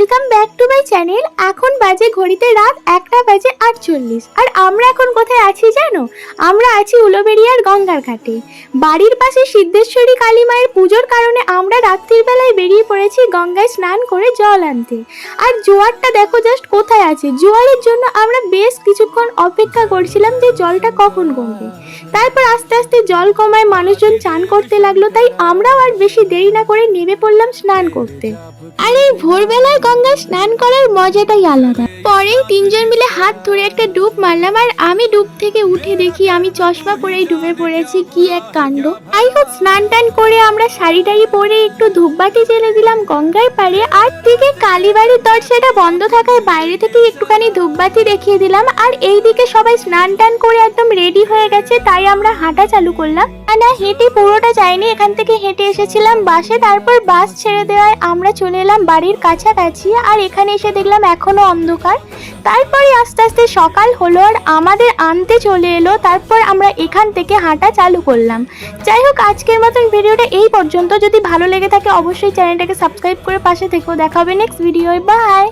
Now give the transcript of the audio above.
Welcome back to my channel. এখন বাজে ঘড়িতে রাত 1টা বাজে 48। আর আমরা এখন কোথায় আছি জানো? আমরা আছি উলুবেড়িয়ার গঙ্গার ঘাটে। বাড়ির পাশে সিদ্ধেশ্বরী কালী মায়ের পুজোর কারণে আমরা রাত্রির বেলায় বেরিয়ে পড়েছি গঙ্গায় স্নান করে জল আনতে। আর জোয়ারটা দেখো জাস্ট কোথায় আছে। জোয়ারের জন্য আমরা বেশ কিছুক্ষণ অপেক্ষা করছিলাম যে জলটা কখন কমবে। তারপর আস্তে আস্তে জল কমায় মানুষজন চান করতে লাগলো, তাই আমরাও আর বেশি দেরি না করে নেমে পড়লাম স্নান করতে। আর এই ভোরবেলায় গঙ্গায় স্নান করার মজাটাই আলাদা। পরেই তিনজন মিলে হাত ধরে একটা ডুব মারলাম, আর আমি ডুব থেকে উঠে দেখি আমি চশমা পরেই ডুবে পড়েছি। কি এক কাণ্ড! যাই হোক, স্নান টান করে আমরা শাড়ি টাড়ি পরে একটু ধূপবাতি জ্বেলে দিলাম গঙ্গার পাড়ে। আর দিকে কালীবাড়ির দরজাটা বন্ধ থাকায় বাইরে থেকে একটুখানি ধূপবাতি দেখিয়ে দিলাম। আর এইদিকে সবাই স্নান টান করে একদম রেডি হয়ে গেছে, তাই আমরা হাঁটা চালু করলাম। না, হেঁটে পুরোটা যাইনি, এখান থেকে হেঁটে এসেছিলাম বাসে। তারপর বাস ছেড়ে দেওয়ায় আমরা চলে এলাম বাড়ির কাছাকাছি। আর এখানে এসে দেখলাম এখনো অন্ধকার। তারপরে আস্তে আস্তে সকাল হলো আর আমাদের আনতে চলে এলো। তারপর আমরা এখান থেকে হাঁটা চালু করলাম। যাই হোক, আজকের মতন ভিডিওটা এই পর্যন্ত। যদি ভালো লেগে থাকে অবশ্যই চ্যানেলটাকে সাবস্ক্রাইব করে পাশে থেকো। দেখা হবে নেক্সট ভিডিওয়। বাই।